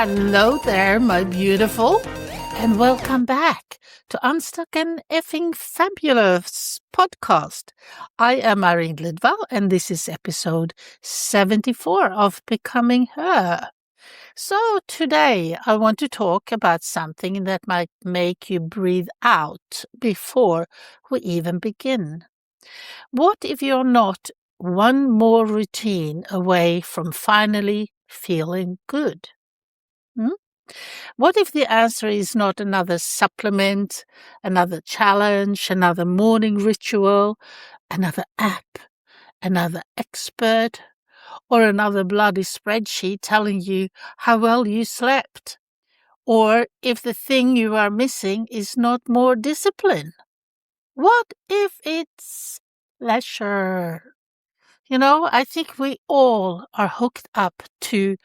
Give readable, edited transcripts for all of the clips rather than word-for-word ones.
Hello there, my beautiful, and welcome back to Unstuck and Effing Fabulous podcast. I am Irene Lidvall, and this is episode 74 of Becoming Her. So today I want to talk about something that might make you breathe out before we even begin. What if you're not one more routine away from finally feeling good? What if the answer is not another supplement, another challenge, another morning ritual, another app, another expert, or another bloody spreadsheet telling you how well you slept? Or if the thing you are missing is not more discipline? What if it's leisure? I think we all are hooked up to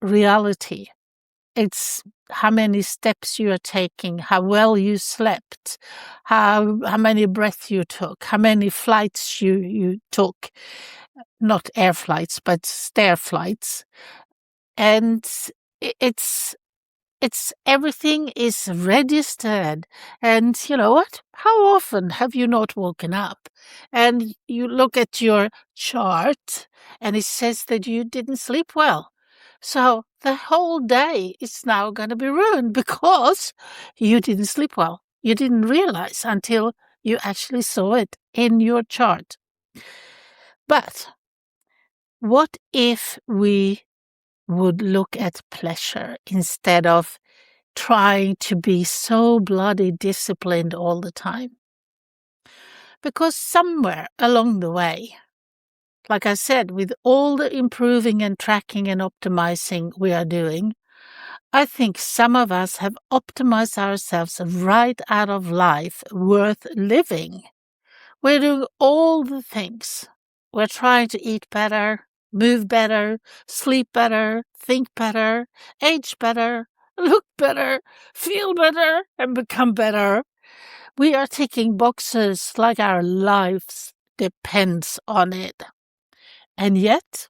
reality. It's how many steps you are taking, how well you slept, how many breaths you took, how many flights you took, not air flights, but stair flights. And it's everything is registered. And you know what? How often have you not woken up and you look at your chart and it says that you didn't sleep well? So the whole day is now going to be ruined because you didn't sleep well. You didn't realize until you actually saw it in your chart. But what if we would look at pleasure instead of trying to be so bloody disciplined all the time? Because somewhere along the way, like I said, with all the improving and tracking and optimizing we are doing, I think some of us have optimized ourselves right out of life worth living. We're doing all the things. We're trying to eat better, move better, sleep better, think better, age better, look better, feel better, and become better. We are ticking boxes like our lives depends on it. And yet,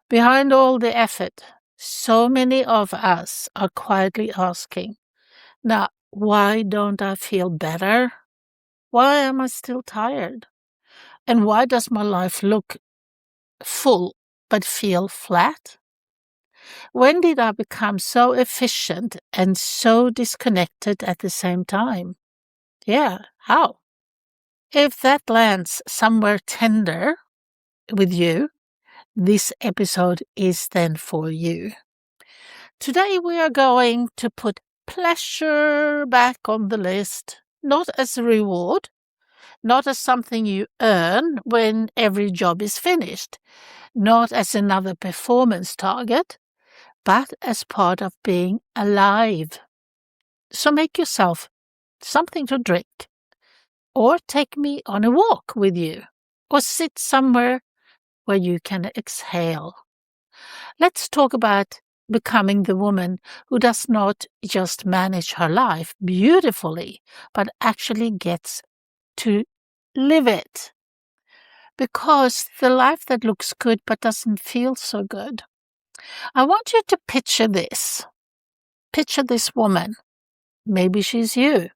behind all the effort, so many of us are quietly asking, now, why don't I feel better? Why am I still tired? And why does my life look full but feel flat? When did I become so efficient and so disconnected at the same time? Yeah, how? If that lands somewhere tender with you, this episode is then for you. Today we are going to put pleasure back on the list, not as a reward, not as something you earn when every job is finished, not as another performance target, but as part of being alive. So make yourself something to drink, or take me on a walk with you, or sit somewhere where you can exhale. Let's talk about becoming the woman who does not just manage her life beautifully, but actually gets to live it. Because the life that looks good but doesn't feel so good. I want you to picture this. Picture this woman. Maybe she's you.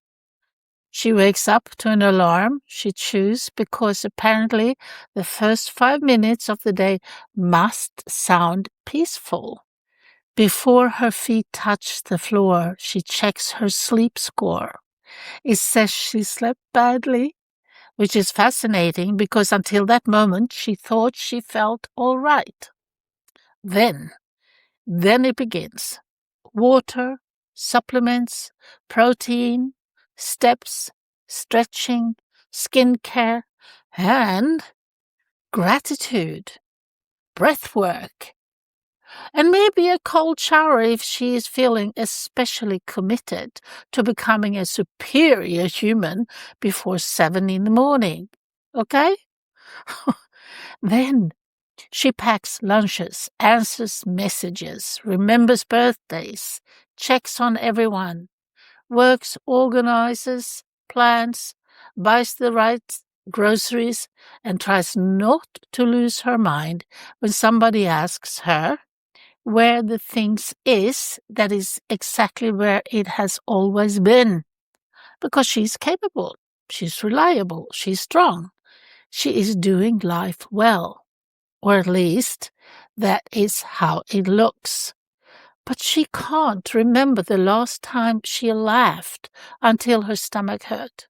She wakes up to an alarm she chose because apparently the first 5 minutes of the day must sound peaceful. Before her feet touch the floor, she checks her sleep score. It says she slept badly, which is fascinating because until that moment she thought she felt all right. Then it begins. Water, supplements, protein, steps, stretching, skincare, and gratitude, breath work, and maybe a cold shower if she is feeling especially committed to becoming a superior human before 7 in the morning. Okay? Then she packs lunches, answers messages, remembers birthdays, checks on everyone, works, organizes, plans, buys the right groceries, and tries not to lose her mind when somebody asks her, where the things is, that is exactly where it has always been. Because she's capable, she's reliable, she's strong. She is doing life well. Or at least, that is how it looks. But she can't remember the last time she laughed until her stomach hurt.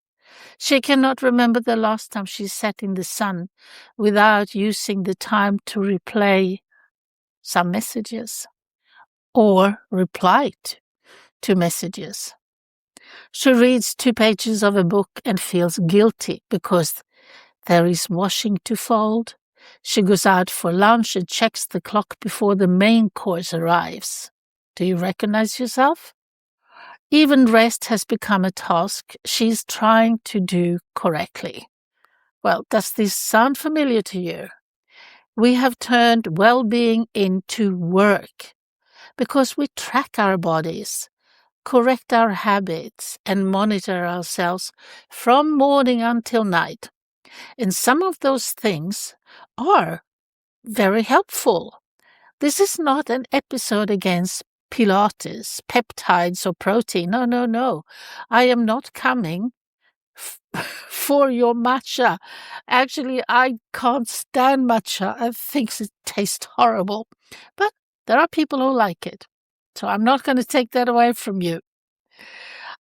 She cannot remember the last time she sat in the sun without using the time to replay some messages or replied to messages. She reads 2 pages of a book and feels guilty because there is washing to fold. She goes out for lunch and checks the clock before the main course arrives. Do you recognize yourself? Even rest has become a task she's trying to do correctly. Well, does this sound familiar to you? We have turned well-being into work because we track our bodies, correct our habits, and monitor ourselves from morning until night. And some of those things are very helpful. This is not an episode against Pilates, peptides, or protein. No, no, no. I am not coming for your matcha. Actually, I can't stand matcha. I think it tastes horrible. But there are people who like it. So I'm not going to take that away from you.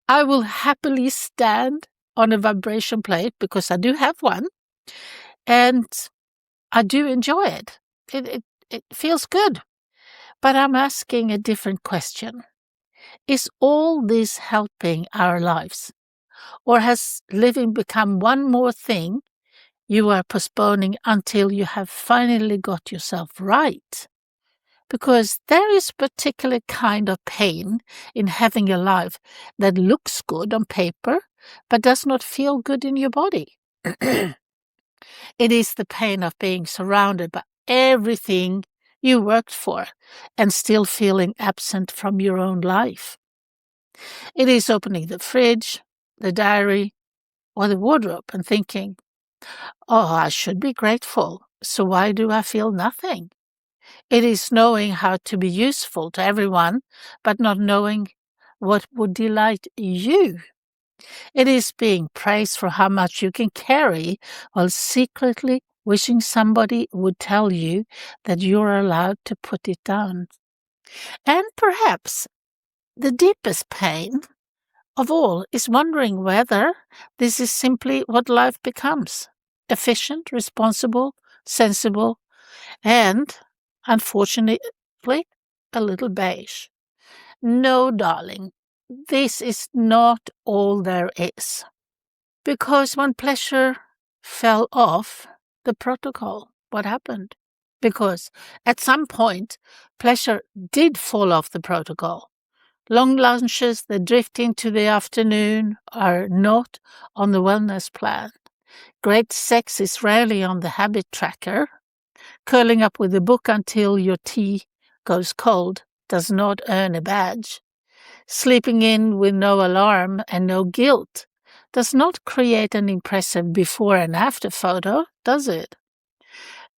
I will happily stand on a vibration plate because I do have one. And I do enjoy it. It feels good. But I'm asking a different question. Is all this helping our lives? Or has living become one more thing you are postponing until you have finally got yourself right? Because there is a particular kind of pain in having a life that looks good on paper but does not feel good in your body. It is the pain of being surrounded by everything you worked for and still feeling absent from your own life. It is opening the fridge, the diary, or the wardrobe and thinking, oh, I should be grateful, so why do I feel nothing? It is knowing how to be useful to everyone, but not knowing what would delight you. It is being praised for how much you can carry while secretly wishing somebody would tell you that you're allowed to put it down. And perhaps the deepest pain of all is wondering whether this is simply what life becomes: efficient, responsible, sensible, and, unfortunately, a little beige. No, darling, this is not all there is. Because when pleasure fell off the protocol, what happened? Because at some point, pleasure did fall off the protocol. Long lunches that drift into the afternoon are not on the wellness plan. Great sex is rarely on the habit tracker. Curling up with a book until your tea goes cold does not earn a badge. Sleeping in with no alarm and no guilt does not create an impressive before and after photo, does it?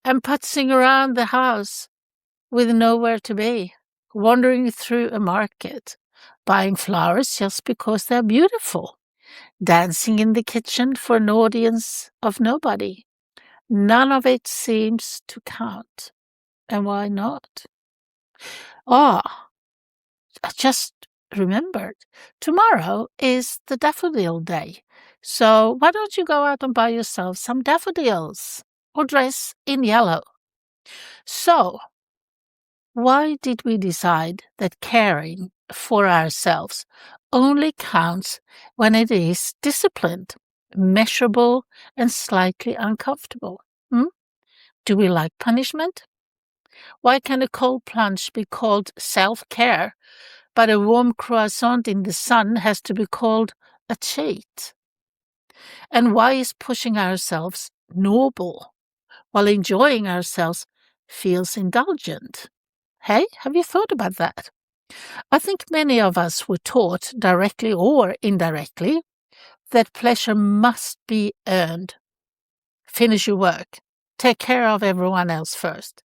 And putzing around the house with nowhere to be, wandering through a market, buying flowers just because they're beautiful, dancing in the kitchen for an audience of nobody. None of it seems to count. And why not? Ah, I just remembered. Tomorrow is the daffodil day. So why don't you go out and buy yourself some daffodils or dress in yellow? So, why did we decide that caring for ourselves only counts when it is disciplined, measurable, and slightly uncomfortable? Do we like punishment? Why can a cold plunge be called self-care, but a warm croissant in the sun has to be called a cheat? And why is pushing ourselves noble, while enjoying ourselves feels indulgent? Hey, have you thought about that? I think many of us were taught, directly or indirectly, that pleasure must be earned. Finish your work. Take care of everyone else first.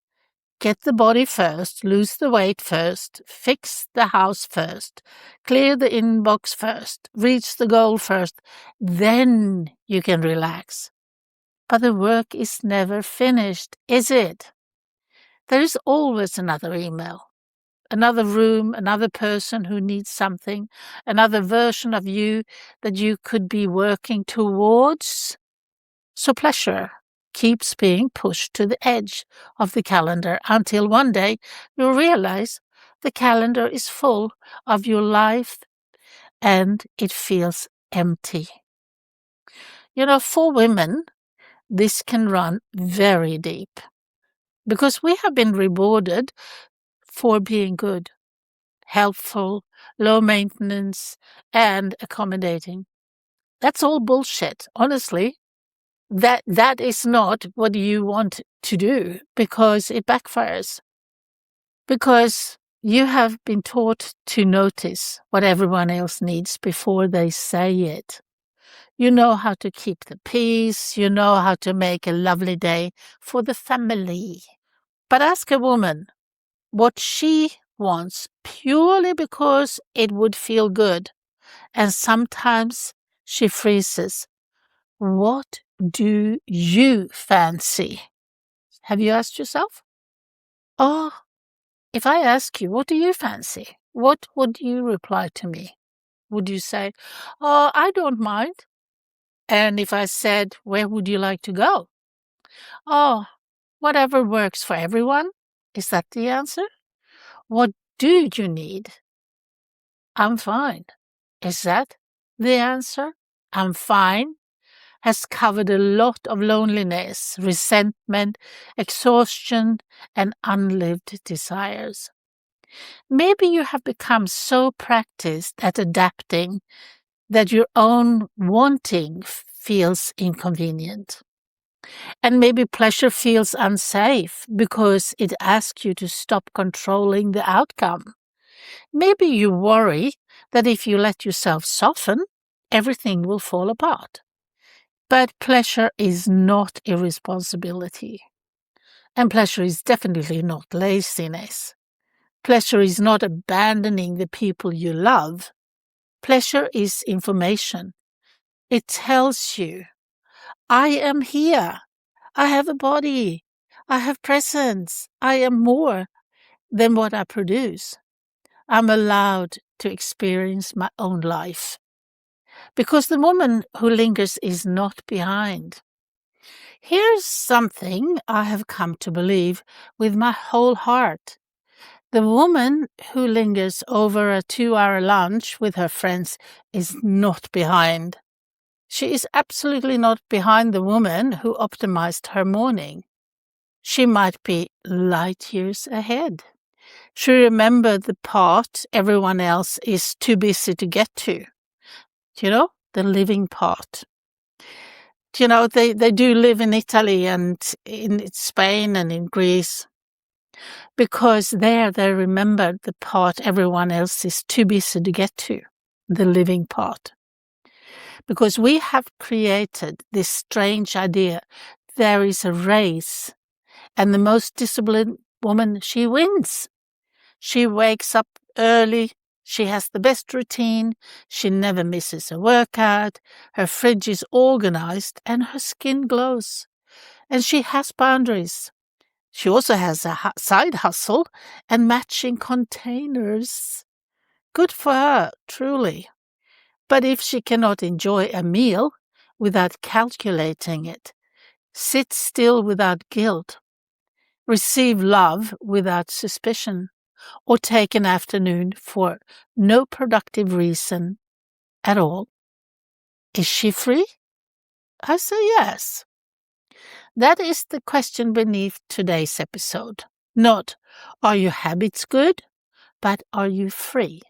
Get the body first, lose the weight first, fix the house first, clear the inbox first, reach the goal first, then you can relax. But the work is never finished, is it? There is always another email, another room, another person who needs something, another version of you that you could be working towards. So pleasure keeps being pushed to the edge of the calendar until one day you realize the calendar is full of your life and it feels empty. For women, this can run very deep because we have been rewarded for being good, helpful, low maintenance, and accommodating. That's all bullshit, honestly. That is not what you want to do because it backfires. Because you have been taught to notice what everyone else needs before they say it. You know how to keep the peace. You know how to make a lovely day for the family. But ask a woman what she wants purely because it would feel good. And sometimes she freezes. What do you fancy? Have you asked yourself? Oh, if I ask you, what do you fancy? What would you reply to me? Would you say, oh, I don't mind? And if I said, where would you like to go? Oh, whatever works for everyone. Is that the answer? What do you need? I'm fine. Is that the answer? I'm fine has covered a lot of loneliness, resentment, exhaustion, and unlived desires. Maybe you have become so practiced at adapting that your own wanting feels inconvenient. And maybe pleasure feels unsafe because it asks you to stop controlling the outcome. Maybe you worry that if you let yourself soften, everything will fall apart. But pleasure is not irresponsibility. And pleasure is definitely not laziness. Pleasure is not abandoning the people you love. Pleasure is information. It tells you, I am here. I have a body. I have presence. I am more than what I produce. I'm allowed to experience my own life. Because the woman who lingers is not behind. Here's something I have come to believe with my whole heart. The woman who lingers over a 2-hour lunch with her friends is not behind. She is absolutely not behind the woman who optimized her morning. She might be light years ahead. She remembered the part everyone else is too busy to get to. The living part. They do live in Italy and in Spain and in Greece because there they remember the part everyone else is too busy to get to, the living part. Because we have created this strange idea there is a race and the most disciplined woman, she wins. She wakes up early. She has the best routine. She never misses a workout. Her fridge is organized and her skin glows. And she has boundaries. She also has a side hustle and matching containers. Good for her, truly. But if she cannot enjoy a meal without calculating it, sit still without guilt, receive love without suspicion, or take an afternoon for no productive reason at all, is she free? I say yes. That is the question beneath today's episode. Not, are your habits good? But are you free?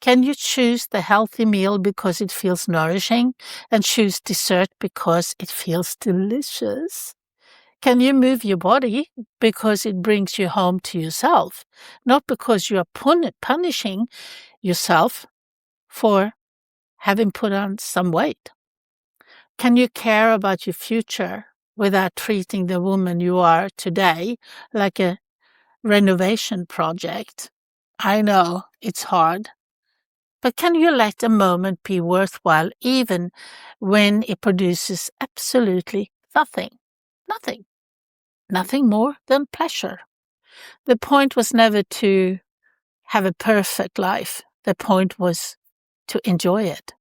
Can you choose the healthy meal because it feels nourishing and choose dessert because it feels delicious? Can you move your body because it brings you home to yourself, not because you are punishing yourself for having put on some weight? Can you care about your future without treating the woman you are today like a renovation project. I know it's hard, but can you let a moment be worthwhile even when it produces absolutely nothing? Nothing. Nothing more than pleasure. The point was never to have a perfect life. The point was to enjoy it.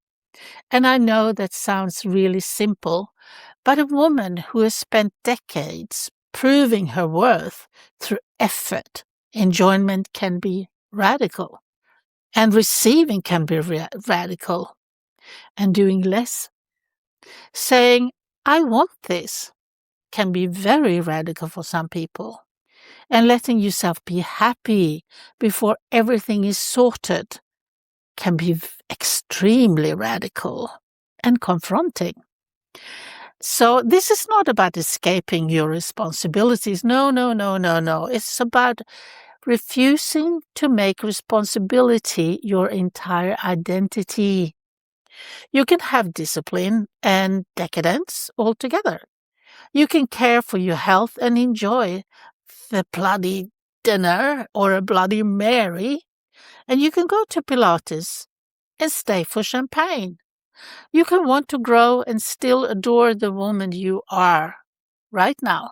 And I know that sounds really simple, but a woman who has spent decades proving her worth through effort, enjoyment can be radical, and receiving can be radical, and doing less. Saying, I want this, can be very radical for some people. And letting yourself be happy before everything is sorted can be extremely radical and confronting. So this is not about escaping your responsibilities. No, no, no, no, no. It's about refusing to make responsibility your entire identity. You can have discipline and decadence altogether. You can care for your health and enjoy the bloody dinner or a bloody Mary, and you can go to Pilates and stay for champagne. You can want to grow and still adore the woman you are right now.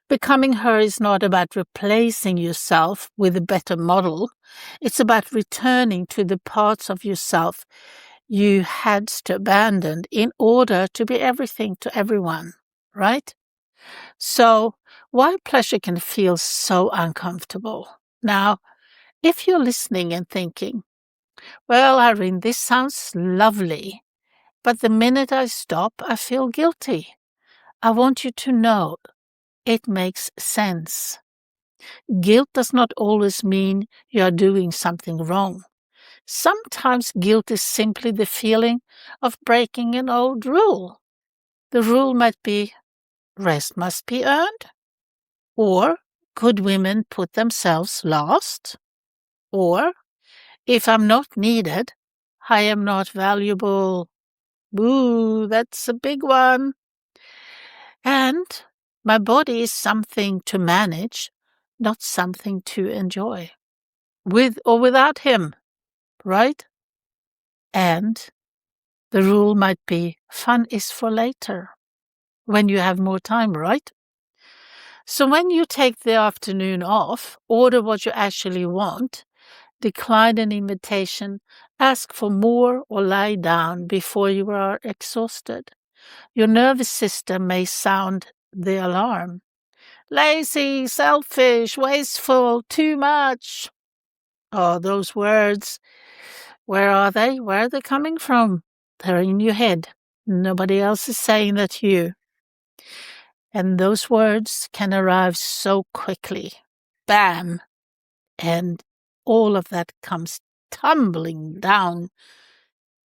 Becoming her is not about replacing yourself with a better model. It's about returning to the parts of yourself you had to abandon in order to be everything to everyone, right? So, why pleasure can feel so uncomfortable? Now, if you're listening and thinking, well, Irene, this sounds lovely, but the minute I stop, I feel guilty. I want you to know it makes sense. Guilt does not always mean you are doing something wrong. Sometimes guilt is simply the feeling of breaking an old rule. The rule might be rest must be earned, or good women put themselves last, or if I'm not needed, I am not valuable. Boo, that's a big one. And my body is something to manage, not something to enjoy. With or without him, right? And the rule might be fun is for later, when you have more time, right? So when you take the afternoon off, order what you actually want, decline an invitation, ask for more, or lie down before you are exhausted. Your nervous system may sound the alarm. Lazy, selfish, wasteful, too much. Oh, those words. Where are they? Where are they coming from? They're in your head. Nobody else is saying that to you. And those words can arrive so quickly. Bam! And all of that comes tumbling down.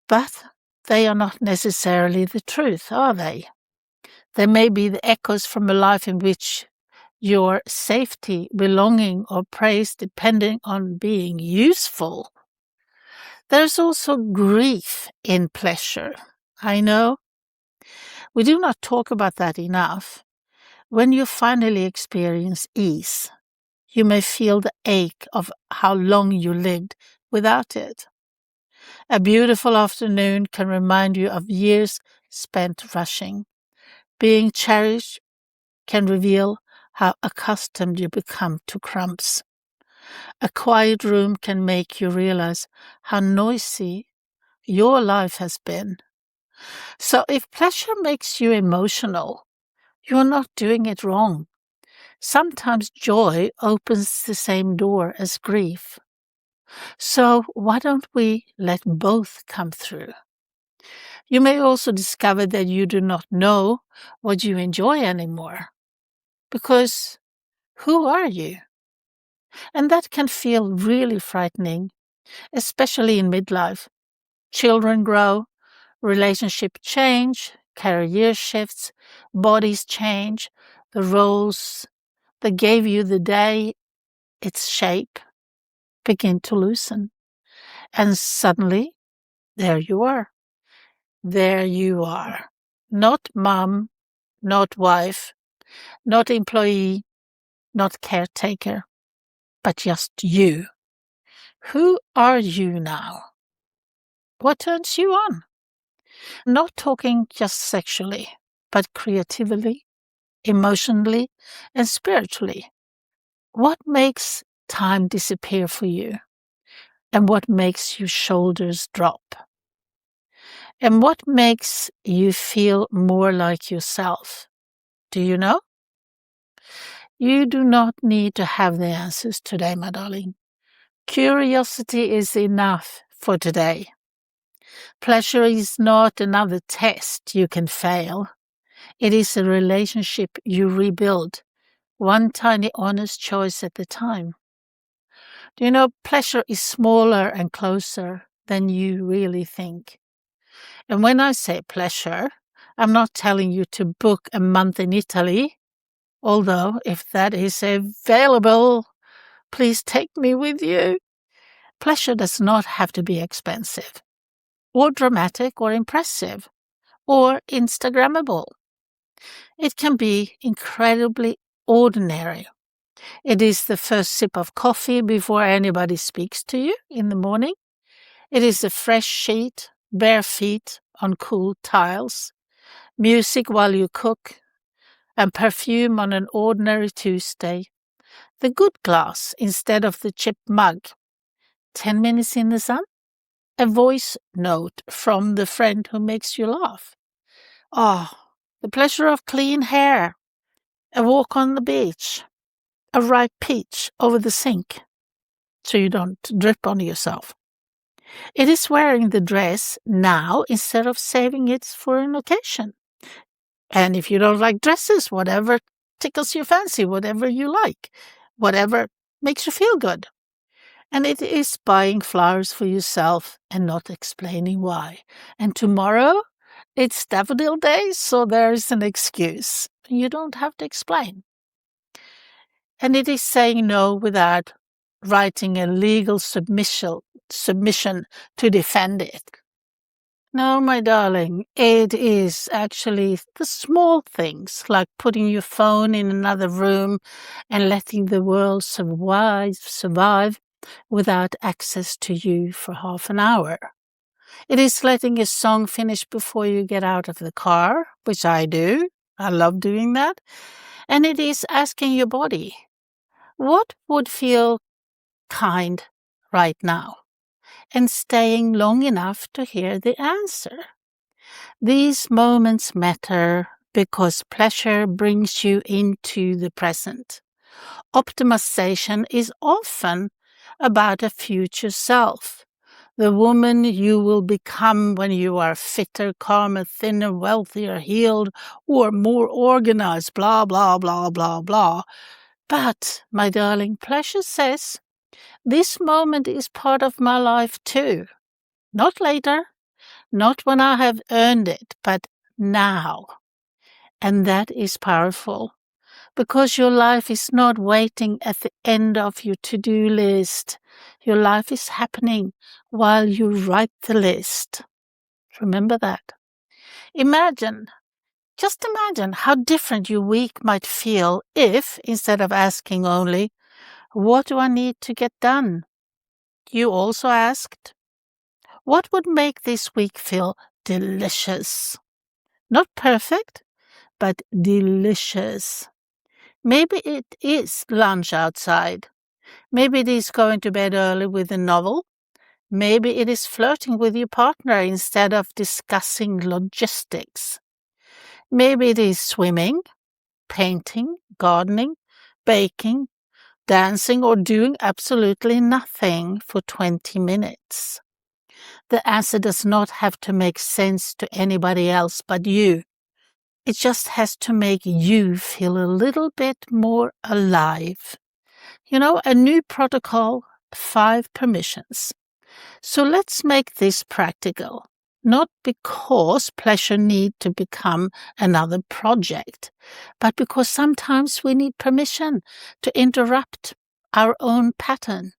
But they are not necessarily the truth, are they? They may be the echoes from a life in which your safety, belonging, or praise depending on being useful. There's also grief in pleasure. I know we do not talk about that enough. When you finally experience ease, you may feel the ache of how long you lived without it. A beautiful afternoon can remind you of years spent rushing. Being cherished can reveal how accustomed you become to crumbs. A quiet room can make you realize how noisy your life has been. So if pleasure makes you emotional, you're not doing it wrong. Sometimes joy opens the same door as grief. So why don't we let both come through? You may also discover that you do not know what you enjoy anymore. Because who are you? And that can feel really frightening, especially in midlife. Children grow, relationships change, career shifts, bodies change, the roles that gave you the day its shape begin to loosen. And suddenly, there you are. There you are. Not mom, not wife, not employee, not caretaker. but just you. Who are you now? What turns you on? Not talking just sexually, but creatively, emotionally, and spiritually. What makes time disappear for you? And what makes your shoulders drop? And what makes you feel more like yourself? Do you know? You do not need to have the answers today, my darling. Curiosity is enough for today. Pleasure is not another test you can fail. It is a relationship you rebuild, one tiny honest choice at a time. Do you know, pleasure is smaller and closer than you really think. And when I say pleasure, I'm not telling you to book a month in Italy, although if that is available, please take me with you. Pleasure does not have to be expensive, or dramatic, or impressive, or Instagrammable. It can be incredibly ordinary. It is the first sip of coffee before anybody speaks to you in the morning. It is a fresh sheet, bare feet on cool tiles, music while you cook, and perfume on an ordinary Tuesday. The good glass instead of the chipped mug. 10 minutes in the sun. A voice note from the friend who makes you laugh. The pleasure of clean hair. A walk on the beach. A ripe peach over the sink, so you don't drip on yourself. It is wearing the dress now instead of saving it for an occasion. And if you don't like dresses, whatever tickles your fancy, whatever you like, whatever makes you feel good. And it is buying flowers for yourself and not explaining why. And tomorrow, it's Daffodil Day, so there is an excuse. You don't have to explain. And it is saying no without writing a legal submission to defend it. No, my darling, it is actually the small things like putting your phone in another room and letting the world survive without access to you for half an hour. It is letting a song finish before you get out of the car, which I do. I love doing that. And it is asking your body, what would feel kind right now? And staying long enough to hear the answer. These moments matter because pleasure brings you into the present. Optimization is often about a future self, the woman you will become when you are fitter, calmer, thinner, wealthier, healed, or more organized, blah, blah, blah, blah, blah. But, my darling, pleasure says, this moment is part of my life too. Not later, not when I have earned it, but now. And that is powerful, because your life is not waiting at the end of your to-do list. Your life is happening while you write the list. Remember that. Just imagine how different your week might feel if, instead of asking only, what do I need to get done? You also asked, what would make this week feel delicious? Not perfect, but delicious. Maybe it is lunch outside. Maybe it is going to bed early with a novel. Maybe it is flirting with your partner instead of discussing logistics. Maybe it is swimming, painting, gardening, baking, dancing, or doing absolutely nothing for 20 minutes. The answer does not have to make sense to anybody else but you. It just has to make you feel a little bit more alive. A new protocol, 5 permissions. So let's make this practical. Not because pleasure needs to become another project, but because sometimes we need permission to interrupt our own pattern.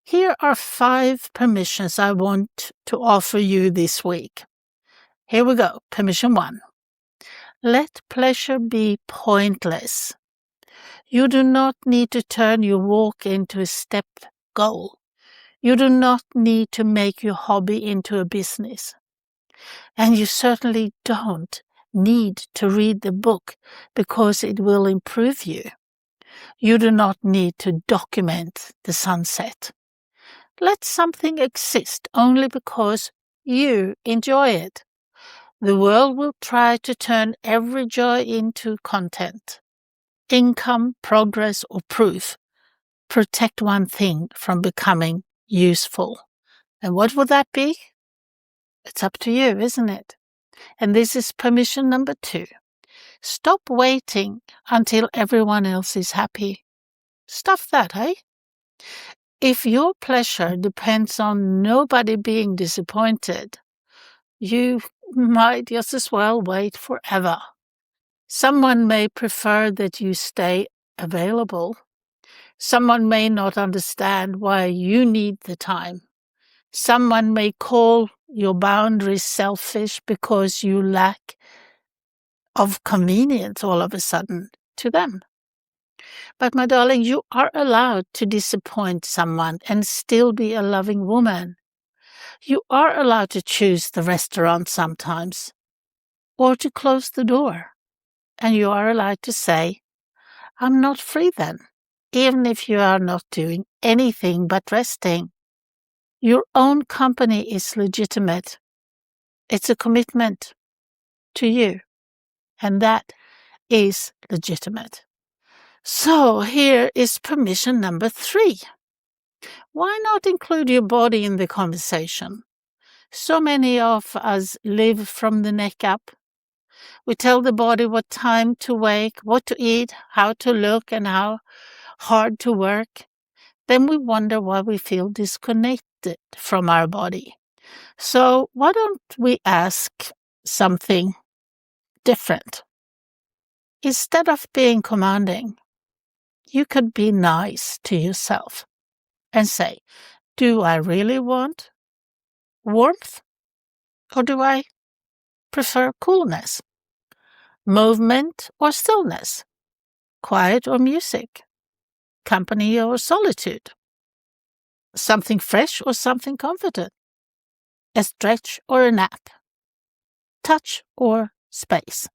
Here are 5 permissions I want to offer you this week. Here we go. Permission 1. Let pleasure be pointless. You do not need to turn your walk into a step goal. You do not need to make your hobby into a business. And you certainly don't need to read the book because it will improve you. You do not need to document the sunset. Let something exist only because you enjoy it. The world will try to turn every joy into content, income, progress, or proof. Protect one thing from becoming useful. And what would that be? It's up to you, isn't it? And this is permission number 2. Stop waiting until everyone else is happy. Stuff that, eh? If your pleasure depends on nobody being disappointed, you might just as well wait forever. Someone may prefer that you stay available. Someone may not understand why you need the time. Someone may call your boundaries selfish because you lack of convenience all of a sudden to them. But my darling, you are allowed to disappoint someone and still be a loving woman. You are allowed to choose the restaurant sometimes, or to close the door. And you are allowed to say, I'm not free then, even if you are not doing anything but resting. Your own company is legitimate. It's a commitment to you, and that is legitimate. So here is permission number 3. Why not include your body in the conversation? So many of us live from the neck up. We tell the body what time to wake, what to eat, how to look, and how hard to work. Then we wonder why we feel disconnected from our body. So why don't we ask something different? Instead of being commanding, you could be nice to yourself and say, do I really want warmth, or do I prefer coolness, movement or stillness, quiet or music, company or solitude, something fresh or something comforted, a stretch or a nap, touch or space?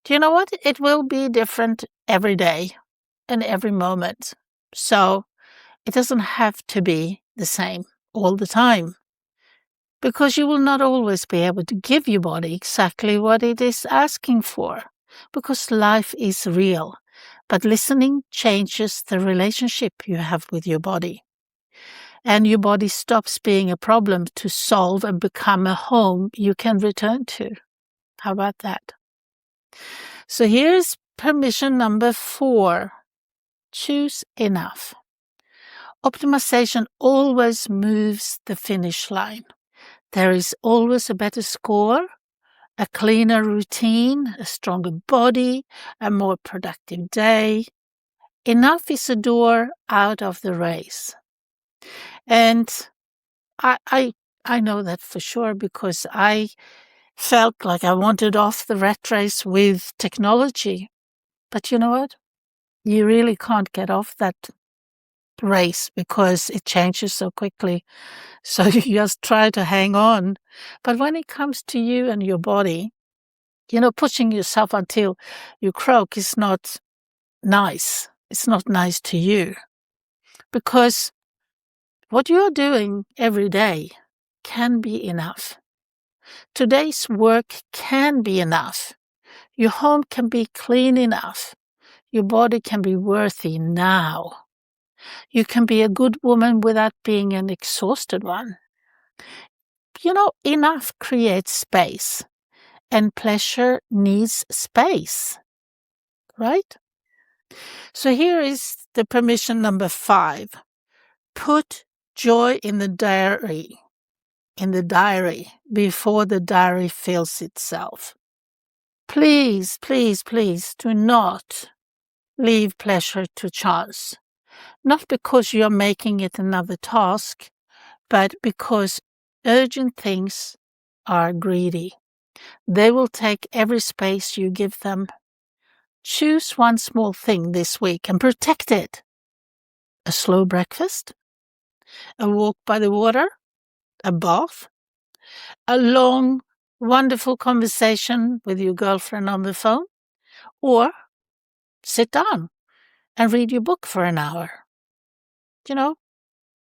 Do you know what? It will be different every day and every moment. So it doesn't have to be the same all the time, because you will not always be able to give your body exactly what it is asking for, because life is real. But listening changes the relationship you have with your body. And your body stops being a problem to solve and become a home you can return to. How about that? So here's permission number 4. Choose enough. Optimization always moves the finish line. There is always a better score, a cleaner routine, a stronger body, a more productive day. Enough is a door out of the race. And I know that for sure, because I felt like I wanted off the rat race with technology. But you know what? You really can't get off that race because it changes so quickly. So you just try to hang on. But when it comes to you and your body, pushing yourself until you croak is not nice. It's not nice to you, because what you're doing every day can be enough. Today's work can be enough. Your home can be clean enough. Your body can be worthy now. You can be a good woman without being an exhausted one. Enough creates space, and pleasure needs space, right? So here is the permission number 5. Put joy in the diary before the diary fills itself. Please, please, please do not leave pleasure to chance. Not because you're making it another task, but because urgent things are greedy. They will take every space you give them. Choose one small thing this week and protect it. A slow breakfast, a walk by the water, a bath, a long, wonderful conversation with your girlfriend on the phone, or sit down and read your book for an hour.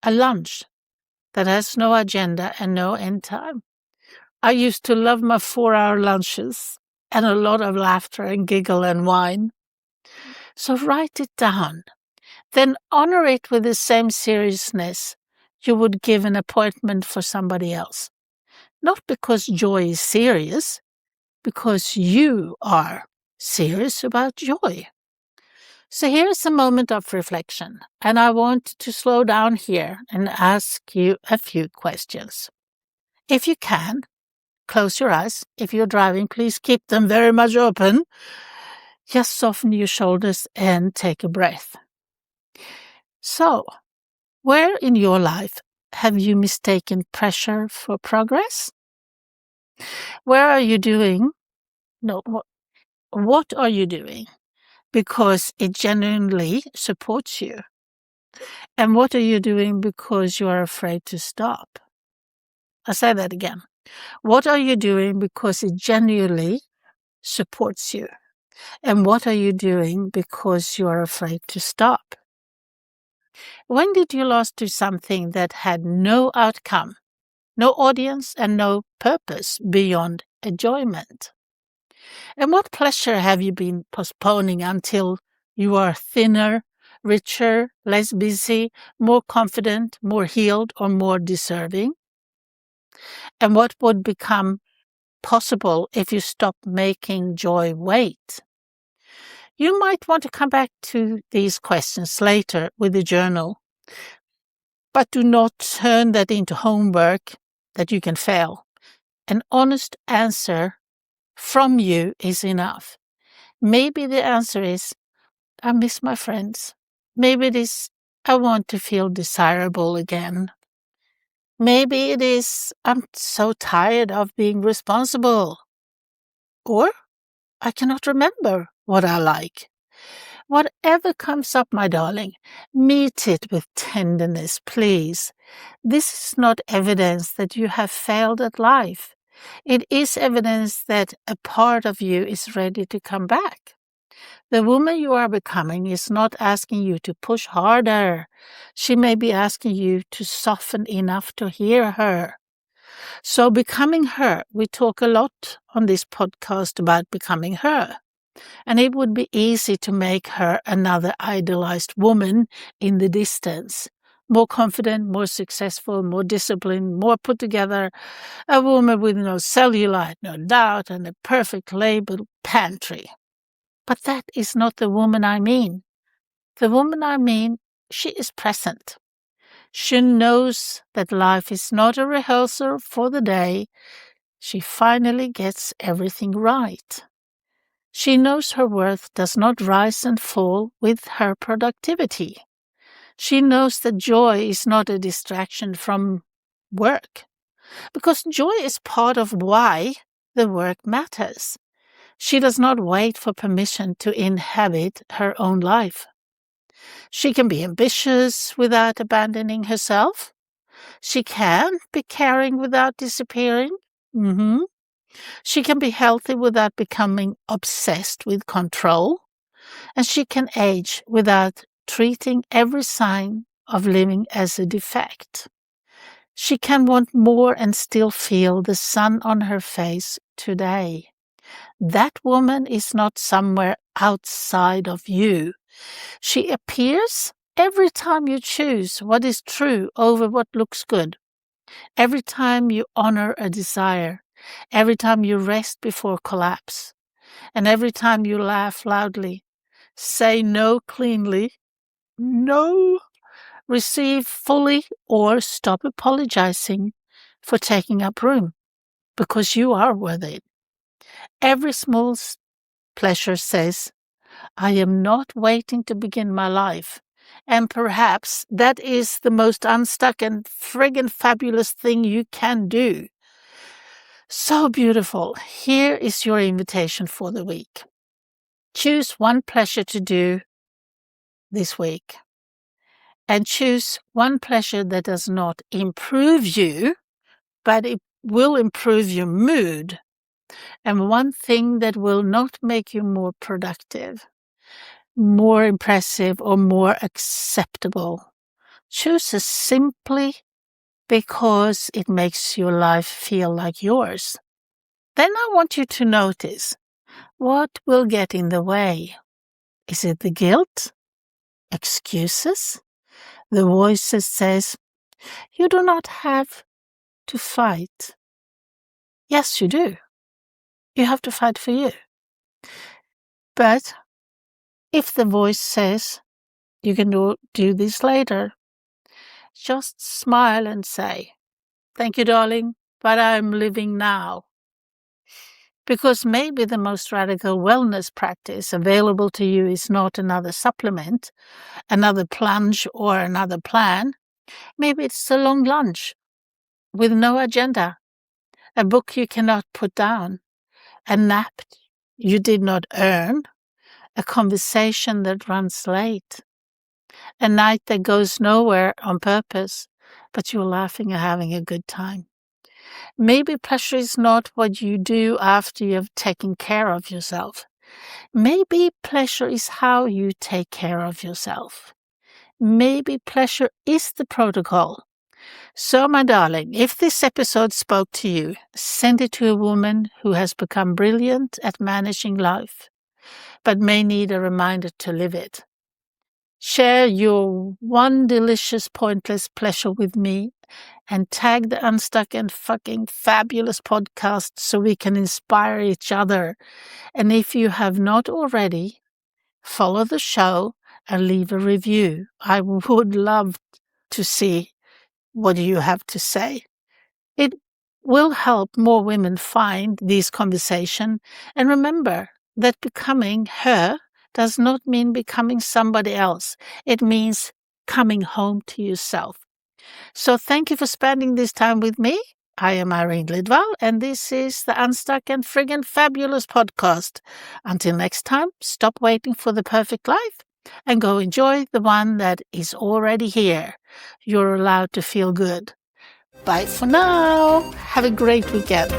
A lunch that has no agenda and no end time. I used to love my 4-hour lunches and a lot of laughter and giggle and wine. So write it down. Then honor it with the same seriousness you would give an appointment for somebody else. Not because joy is serious, because you are serious about joy. So here's a moment of reflection, and I want to slow down here and ask you a few questions. If you can, close your eyes. If you're driving, please keep them very much open. Just soften your shoulders and take a breath. So, where in your life have you mistaken pressure for progress? Where are you doing? No, what are you doing? Because it genuinely supports you. And what are you doing because you are afraid to stop? I'll say that again. What are you doing because it genuinely supports you? And what are you doing because you are afraid to stop? When did you last do something that had no outcome, no audience, and no purpose beyond enjoyment? And what pleasure have you been postponing until you are thinner, richer, less busy, more confident, more healed, or more deserving? And what would become possible if you stop making joy wait? You might want to come back to these questions later with the journal, but do not turn that into homework that you can fail. An honest answer from you is enough. Maybe the answer is, I miss my friends. Maybe it is, I want to feel desirable again. Maybe it is, I'm so tired of being responsible. Or, I cannot remember what I like. Whatever comes up, my darling, meet it with tenderness, please. This is not evidence that you have failed at life. It is evidence that a part of you is ready to come back. The woman you are becoming is not asking you to push harder. She may be asking you to soften enough to hear her. So becoming her, we talk a lot on this podcast about becoming her. And it would be easy to make her another idolized woman in the distance. More confident, more successful, more disciplined, more put together. A woman with no cellulite, no doubt, and a perfect labeled pantry. But that is not the woman I mean. The woman I mean, she is present. She knows that life is not a rehearsal for the day. She finally gets everything right. She knows her worth does not rise and fall with her productivity. She knows that joy is not a distraction from work, because joy is part of why the work matters. She does not wait for permission to inhabit her own life. She can be ambitious without abandoning herself. She can be caring without disappearing. She can be healthy without becoming obsessed with control. And she can age without treating every sign of living as a defect. She can want more and still feel the sun on her face today. That woman is not somewhere outside of you. She appears every time you choose what is true over what looks good. Every time you honor a desire. Every time you rest before collapse. And every time you laugh loudly. Say no cleanly. No. Receive fully or stop apologizing for taking up room, because you are worth it. Every small pleasure says, I am not waiting to begin my life. And perhaps that is the most unstuck and friggin' fabulous thing you can do. So beautiful. Here is your invitation for the week. Choose one pleasure to do this week. And choose one pleasure that does not improve you, but it will improve your mood. And one thing that will not make you more productive, more impressive, or more acceptable. Choose it simply because it makes your life feel like yours. Then I want you to notice what will get in the way. Is it the guilt? Excuses? The voice that says, you do not have to fight. Yes, you do. You have to fight for you. But if the voice says, you can do this later, just smile and say, thank you, darling, but I'm living now. Because maybe the most radical wellness practice available to you is not another supplement, another plunge, or another plan. Maybe it's a long lunch with no agenda, a book you cannot put down, a nap you did not earn, a conversation that runs late, a night that goes nowhere on purpose, but you're laughing and having a good time. Maybe pleasure is not what you do after you've taken care of yourself. Maybe pleasure is how you take care of yourself. Maybe pleasure is the protocol. So, my darling, if this episode spoke to you, send it to a woman who has become brilliant at managing life, but may need a reminder to live it. Share your one delicious, pointless pleasure with me and tag the Unstuck and Fucking Fabulous podcast so we can inspire each other. And if you have not already, follow the show and leave a review. I would love to see what you have to say. It will help more women find these conversations. And remember that becoming her does not mean becoming somebody else. It means coming home to yourself. So thank you for spending this time with me. I am Irene Lidvall, and this is the Unstuck and Friggin' Fabulous podcast. Until next time, stop waiting for the perfect life and go enjoy the one that is already here. You're allowed to feel good. Bye for now. Have a great weekend.